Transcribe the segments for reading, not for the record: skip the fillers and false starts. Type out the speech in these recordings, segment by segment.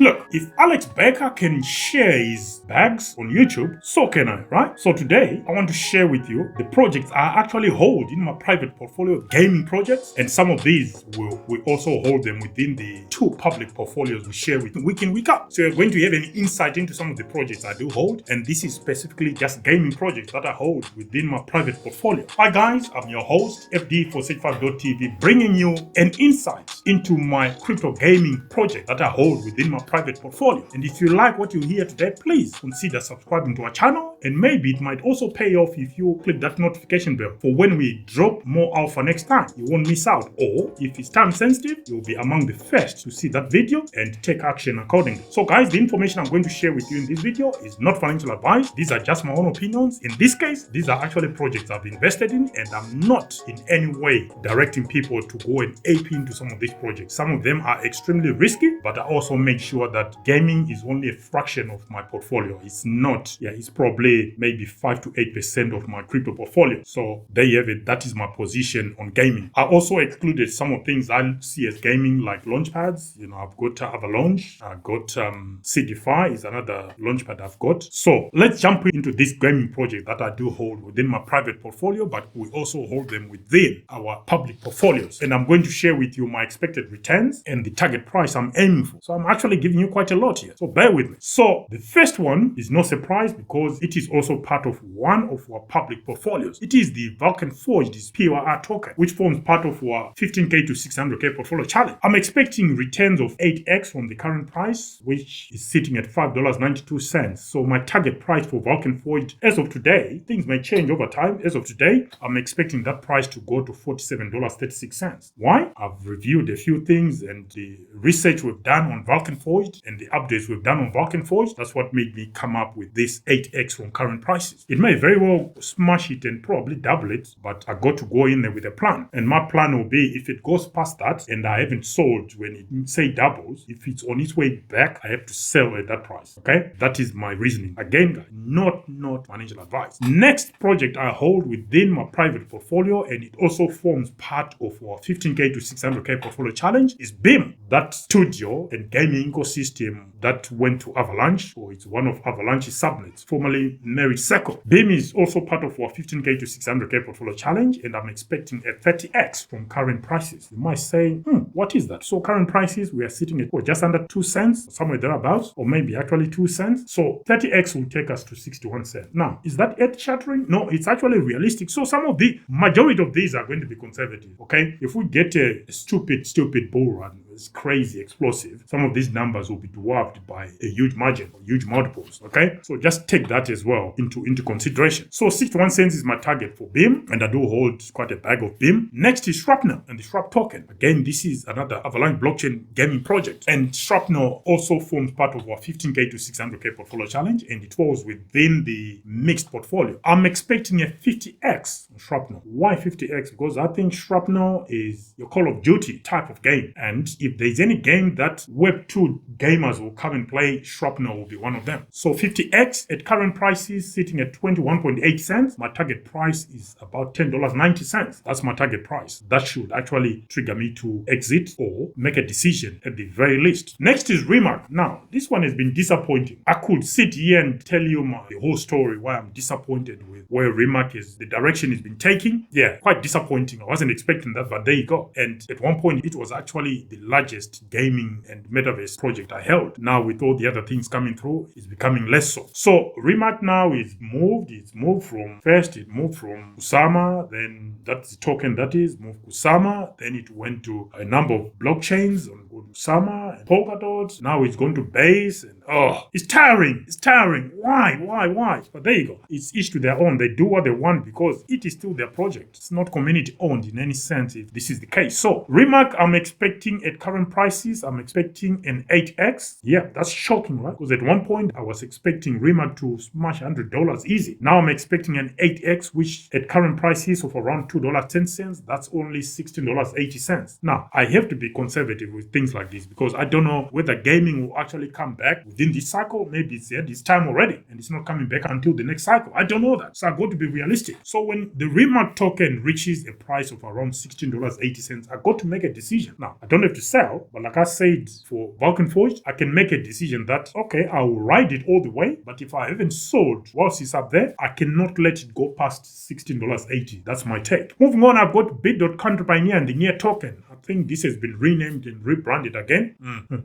Look, if Alex Baker can share his bags on YouTube, so can I, right? So today, I want to share with you the projects I actually hold in my private portfolio of gaming projects, and some of these we also hold them within the two public portfolios we share with week in, week out. So you're going to have an insight into some of the projects I do hold, and this is specifically just gaming projects that I hold within my private portfolio. Hi guys, I'm your host, FD465.tv, bringing you an insight into my crypto gaming project that I hold within my private portfolio. And if you like what you hear today, please consider subscribing to our channel, and maybe it might also pay off if you click that notification bell for when we drop more alpha next time. You won't miss out. Or if it's time sensitive, you'll be among the first to see that video and take action accordingly. So guys, the information I'm going to share with you in this video is not financial advice. These are just my own opinions. In this case, these are actually projects I've invested in, and I'm not in any way directing people to go and ape into some of these projects. Some of them are extremely risky, but I also make sure that gaming is only a fraction of my portfolio. It's not, it's probably maybe 5 to 8% of my crypto portfolio. So there you have it. That is my position on gaming. I also excluded some of things I see as gaming, like launchpads. I've got Avalanche. I've got CDFI is another launchpad I've got. So let's jump into this gaming project that I do hold within my private portfolio, but we also hold them within our public portfolios. And I'm going to share with you my expected returns and the target price I'm aiming for. So I'm actually giving you quite a lot here, so bear with me. So the first one is no surprise because it is also part of one of our public portfolios. It is the VulcanForged POR token, which forms part of our 15k to 600k portfolio challenge. I'm expecting returns of 8x from the current price, which is sitting at $5.92. So my target price for VulcanForged as of today, things may change over time. As of today, I'm expecting that price to go to $47.36. Why? I've reviewed a few things, and the research we've done on VulcanForged and the updates we've done on VulcanForged, that's what made me come up with this 8x from current prices. It may very well smash it and probably double it, but I got to go in there with a plan. And my plan will be, if it goes past that and I haven't sold when it say doubles, if it's on its way back, I have to sell at that price. Okay? That is my reasoning. Again, not financial advice. Next project I hold within my private portfolio, and it also forms part of our 15k to 600k portfolio challenge, is BIM. That studio and gaming ecosystem that went to Avalanche, or it's one of Avalanche's subnets, formerly Merit Circle. BIM is also part of our 15k to 600k portfolio challenge, and I'm expecting a 30x from current prices. You might say, what is that? So current prices, we are sitting at just under 2 cents, somewhere thereabouts, or maybe actually 2 cents. So 30x will take us to 61 cents. Now, is that earth-shattering? No, it's actually realistic. So some of the majority of these are going to be conservative, okay? If we get a stupid bull run, it's crazy explosive, some of these numbers will be dwarfed by a huge margin or huge multiples, okay? So just take that as well into consideration. So 61 cents is my target for BIM, and I do hold quite a bag of BIM. Next is Shrapnel and the SHRAP token. Again, this is another Avalanche blockchain gaming project, and Shrapnel also forms part of our 15k to 600k portfolio challenge, and it falls within the mixed portfolio. I'm expecting a 50x on Shrapnel. Why 50x? Because I think Shrapnel is your Call of Duty type of game, and if there's any game that Web2 gamers will come and play, Shrapnel will be one of them. So 50x at current prices sitting at 21.8 cents. My target price is about $10.90. That's my target price. That should actually trigger me to exit or make a decision at the very least. Next is RMRK. Now, this one has been disappointing. I could sit here and tell you the whole story why I'm disappointed with where RMRK is, the direction it's been taking. Yeah, quite disappointing. I wasn't expecting that, but there you go. And at one point, it was actually the largest gaming and metaverse project I held. Now, with all the other things coming through, it's becoming less so. So RMRK now is moved. It's moved from Kusama, then that's the token that is moved Kusama. Then it went to a number of blockchains on Kusama and Polkadot. Now it's going to Base, and it's tiring. It's tiring. Why? But there you go. It's each to their own. They do what they want because it is still their project. It's not community owned in any sense if this is the case. So RMRK, I'm expecting at current prices, I'm expecting an 8x. Yeah, that's shocking, right? Because at one point I was expecting RMRK to smash $100 easy. Now I'm expecting an 8x, which at current prices of around $2.10, that's only $16.80. Now, I have to be conservative with things like this because I don't know whether gaming will actually come back within this cycle. Maybe it's at this time already and it's not coming back until the next cycle. I don't know that. So I got to be realistic. So when the RMRK token reaches a price of around $16.80, I got to make a decision. Now, I don't have to sell. But like I said, for VulcanForged, I can make a decision that, okay, I will ride it all the way, but if I haven't sold whilst it's up there, I cannot let it go past $16.80. That's my take. Moving on, I've got Bit.countrypioneer and the NEER token. I think this has been renamed and rebranded again.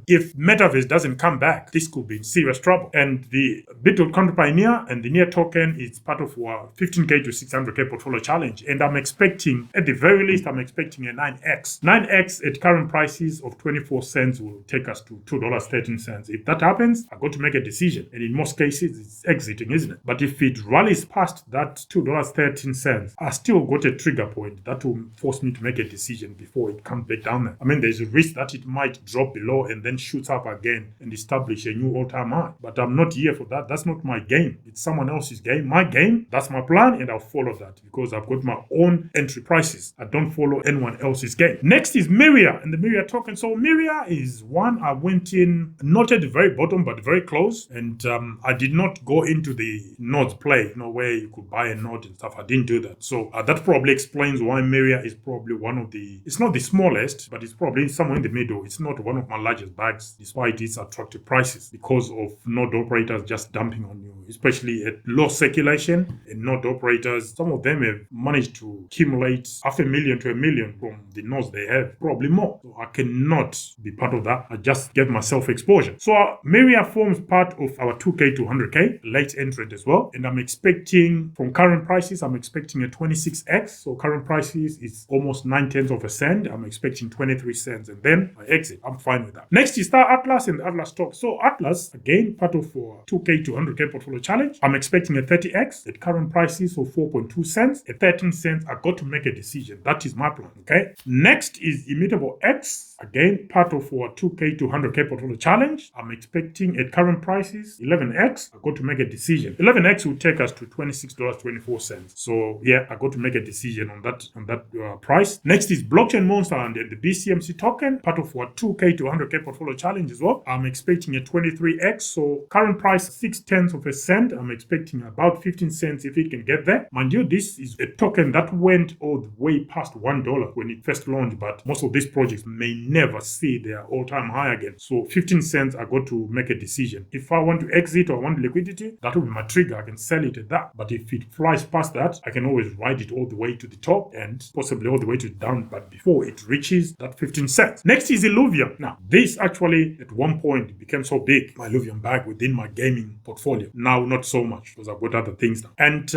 If Metaverse doesn't come back, this could be in serious trouble. And the Bit.countrypioneer and the NEER token is part of our 15K to 600K portfolio challenge. And I'm expecting, at the very least, I'm expecting a 9x. 9x at current prices of 24 cents will take us to $2.13. If that happens, I've got to make a decision. And in most cases, it's exiting, isn't it? But if it rallies past that $2.13, I still got a trigger point that will force me to make a decision before it comes back down there. I mean, there's a risk that it might drop below and then shoots up again and establish a new all-time high. But I'm not here for that. That's not my game. It's someone else's game. My game, that's my plan, and I'll follow that because I've got my own entry prices. I don't follow anyone else's game. Next is Myria and the Myria token. So Myria is one I went in, not at the very bottom, but very close. And I did not go into the nodes play, where you could buy a node and stuff. I didn't do that. So that probably explains why Myria is probably one of the, it's not the smallest, but it's probably somewhere in the middle. It's not one of my largest bags, despite its attractive prices, because of node operators just dumping on you, especially at low circulation. And node operators, some of them have managed to accumulate $500,000 to $1 million from the nodes they have, probably more. So I cannot be part of that. I just gave myself exposure. So Myria forms part of our 2K to 100K late entrant as well. And I'm expecting, from current prices, I'm expecting a 26x. So current prices is almost 9/10 of a cent. I'm expecting 23 cents, and then I exit. I'm fine with that. Next is Star Atlas and the Atlas stock. So Atlas, again, part of 2K to 100K portfolio challenge. I'm expecting a 30x at current prices of 4.2 cents. At 13 cents, I got to make a decision. That is my plan, okay? Next is ImmutableX. Again, part of our 2K to 100K portfolio challenge. I'm expecting at current prices 11x. I got to make a decision. 11x will take us to $26.24. So yeah, I got to make a decision on that price. Next is Blockchain Monster and the BCMC token, part of our 2K to 100K portfolio challenge as well. I'm expecting a 23x. So current price 0.6 of a cent. I'm expecting about 15 cents if it can get there. Mind you, this is a token that went all the way past $1 when it first launched, but most of these projects may never see their all-time high again. So 15 cents, I got to make a decision. If I want to exit or want liquidity, that will be my trigger. I can sell it at that. But if it flies past that, I can always ride it all the way to the top and possibly all the way to the down, but before it reaches that 15 cents. Next is Illuvium. Now, this actually at one point became so big, my Illuvium bag within my gaming portfolio. Now, not so much because I've got other things now. And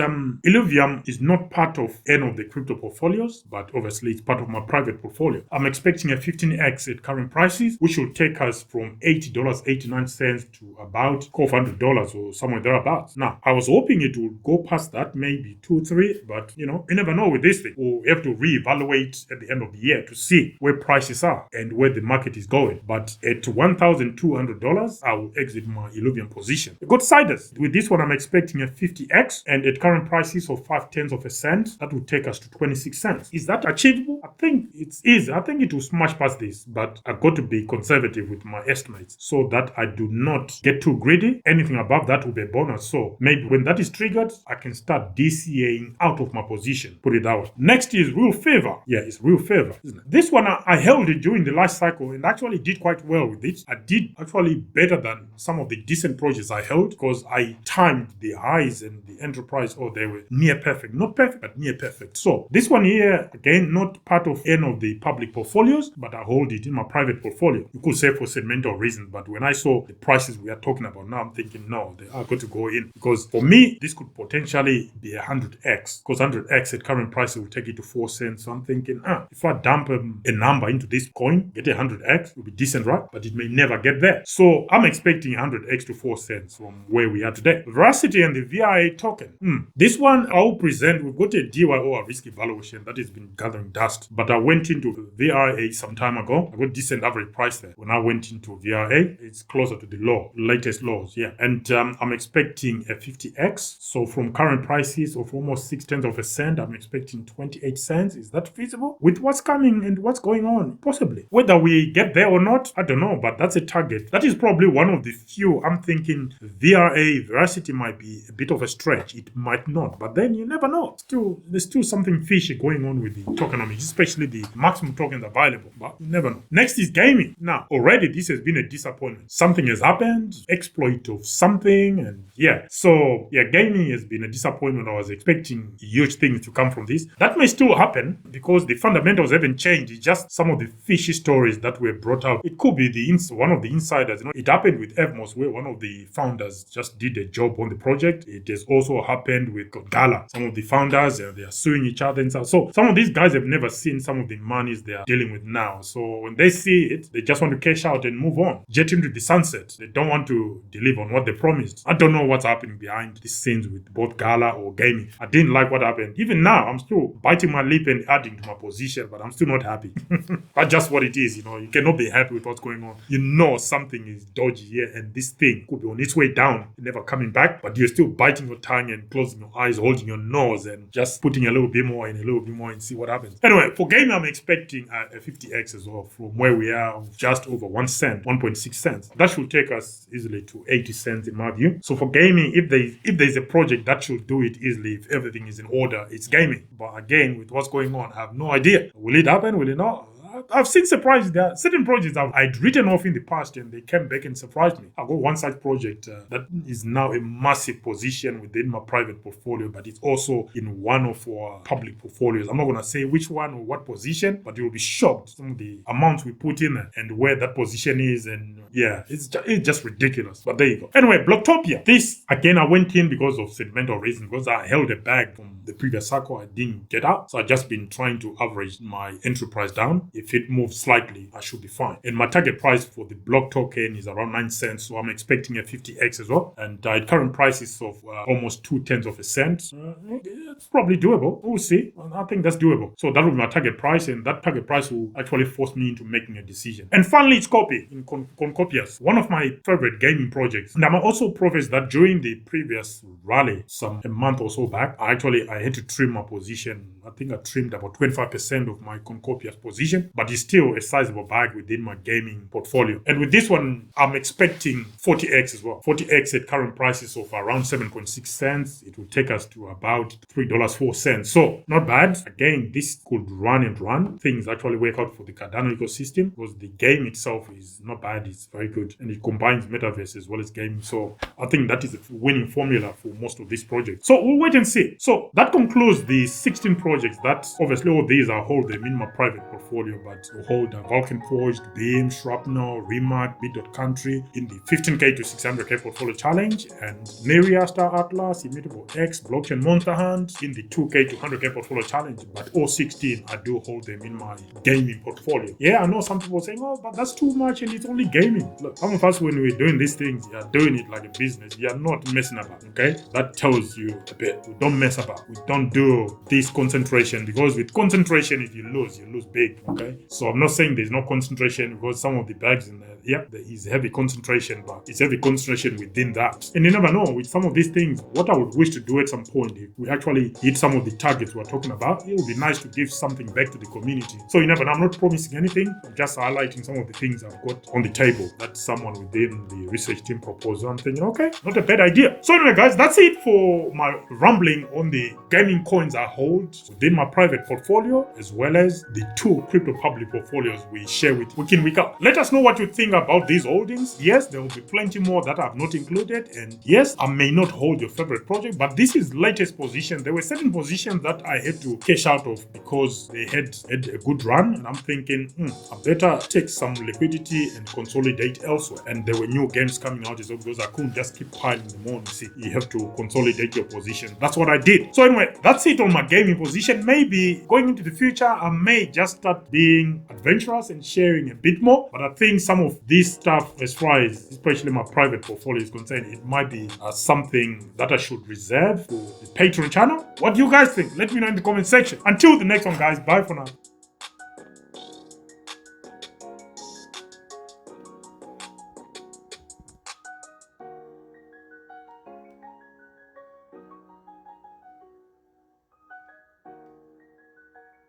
Illuvium is not part of any of the crypto portfolios, but obviously it's part of my private portfolio. I'm expecting a 15x at current prices, which will take us from $80.89 to about $400 or somewhere thereabouts. Now, I was hoping it would go past that, maybe 2, 3, but you never know with this thing. We'll have to reevaluate at the end of the year to see where prices are and where the market is going. But at $1,200, I will exit my Illuvium position. I got Sidus. With this one, I'm expecting a 50x, and at current prices of 0.5 of a cent, that will take us to 26 cents. Is that achievable? I think it's easy. I think it will smash past this, but I've got to be conservative with my estimates so that I do not get too greedy. Anything above that will be a bonus. So maybe when that is triggered, I can start DCAing out of my position. Put it out. Next is Real Fevr. Yeah, it's Real Fevr, isn't it? This one, I held it during the last cycle and actually did quite well with it. I did actually better than some of the decent projects I held because I timed the highs and the enterprise, they were near perfect. Not perfect, but near perfect. So this one here, again, not part of any of the public portfolios, but I hold it in my private portfolio. You could say for segmental reasons, but when I saw the prices we are talking about now, I'm thinking, no, they are going to go in. Because for me, this could potentially be 100x. Because 100x at current prices will take it to 4 cents. So I'm thinking, if I dump a number into this coin, get 100x, it will be decent, right? But it may never get there. So I'm expecting 100x to 4 cents from where we are today. Verasity and the VIA token. This one I will present. We've got a DYO, a risk evaluation that has been gathering dust. But I went into VIA some time ago. I got decent average price there. When I went into VIA, it's closer to the latest lows, yeah. And I'm expecting a 50x. So from current prices of almost 0.6 of a cent, I'm expecting 28 cents. Is that feasible? With what's coming in understand what's going on, possibly. Whether we get there or not, I don't know, but that's a target. That is probably one of the few. I'm thinking Verasity might be a bit of a stretch. It might not, but then you never know. There's still something fishy going on with the tokenomics, especially the maximum tokens available, but you never know. Next is Gamee. Now, already this has been a disappointment. Something has happened, exploit of something, and yeah. So, yeah, Gamee has been a disappointment. I was expecting huge things to come from this. That may still happen because the fundamentals haven't changed. It's just some of the fishy stories that were brought out. It could be one of the insiders. It happened with Evmos, where one of the founders just did a job on the project. It has also happened with Gala. Some of the founders, they are suing each other and stuff. So some of these guys have never seen some of the monies they are dealing with now. So when they see it, they just want to cash out and move on, jet into the sunset. They don't want to deliver on what they promised. I don't know what's happening behind the scenes with both Gala or Gamee. I didn't like what happened. Even now, I'm still biting my lip and adding to my position, but I'm still not happy. That's just what it is. You cannot be happy with what's going on. You know something is dodgy here, and this thing could be on its way down, never coming back, but you're still biting your tongue and closing your eyes, holding your nose, and just putting a little bit more and see what happens. Anyway, for Gamee, I'm expecting a 50x as well from where we are, just over 1 cent, 1.6 cents. That should take us easily to 80 cents in my view. So for Gamee, if there's a project that should do it easily, if everything is in order, it's Gamee. But again, with what's going on, I have no idea. Will it happen? Will it not? I've seen surprises. There are certain projects I'd written off in the past and they came back and surprised me. I've got one such project that is now a massive position within my private portfolio, but it's also in one of our public portfolios. I'm not going to say which one or what position, but you'll be shocked some of the amounts we put in and where that position is. And yeah, it's just ridiculous. But there you go. Anyway, Bloktopia. This, again, I went in because of sentimental reasons, because I held a bag from the previous cycle. I didn't get out. So I've just been trying to average my entry price down. If it moves slightly, I should be fine. And my target price for the BLOK token is around 9 cents, so I'm expecting a 50x as well. And at current prices of almost 0.2 of a cent, it's probably doable. We'll see. I think that's doable. So that will be my target price, and that target price will actually force me into making a decision. And finally, it's COPI in Cornucopias, one of my favorite gaming projects. And I'm also profess that during the previous rally, a month or so back, I had to trim my position. I think I trimmed about 25% of my Cornucopias position, but it's still a sizable bag within my gaming portfolio. And with this one, I'm expecting 40x as well. 40x at current prices of around 7.6 cents. It will take us to about $3.04. So not bad. Again, this could run and run. Things actually work out for the Cardano ecosystem because the game itself is not bad. It's very good. And it combines metaverse as well as gaming. So I think that is a winning formula for most of these projects. So we'll wait and see. So that concludes the 16 projects that obviously all these I hold them in my private portfolio, but to hold VulcanForged, Beam, Shrapnel, Remark, Bit.country in the 15k to 600k portfolio challenge, and Myria, Star Atlas, ImmutableX, Blockchain Monster Hunt in the 2k to 100k portfolio challenge. But all 16, I do hold them in my gaming portfolio. Yeah, I know some people are saying, oh, but that's too much and it's only gaming. Look, some of us, when we're doing these things, you're doing it like a business. You're not messing about, okay? That tells you a bit. We don't mess about. We don't do this concentration, because with concentration, if you lose big, okay? So I'm not saying there's no concentration, because some of the bags in there, yeah, there is heavy concentration, but it's heavy concentration within that. And you never know, with some of these things, what I would wish to do at some point, if we actually hit some of the targets we're talking about, it would be nice to give something back to the community. So you never know, I'm not promising anything, I'm just highlighting some of the things I've got on the table that someone within the research team proposed. I'm thinking, okay, not a bad idea. So anyway, guys, that's it for my rambling on the gaming coins I hold within my private portfolio, as well as the 2 crypto public portfolios we share with week in, week out. Let us know what you think about these holdings. Yes, there will be plenty more that I've not included, and yes, I may not hold your favorite project, but this is latest position. There were certain positions that I had to cash out of because they had a good run, and I'm thinking, I better take some liquidity and consolidate elsewhere. And there were new games coming out as well, because I couldn't just keep piling them on. See, you have to consolidate your position. That's what I did. So anyway, that's it on my gaming position. Maybe going into the future, I may just start being adventurous and sharing a bit more. But I think some of this stuff, as far as especially my private portfolio is concerned, it might be something that I should reserve for the Patreon channel. What do you guys think? Let me know in the comment section. Until the next one, guys, bye for now.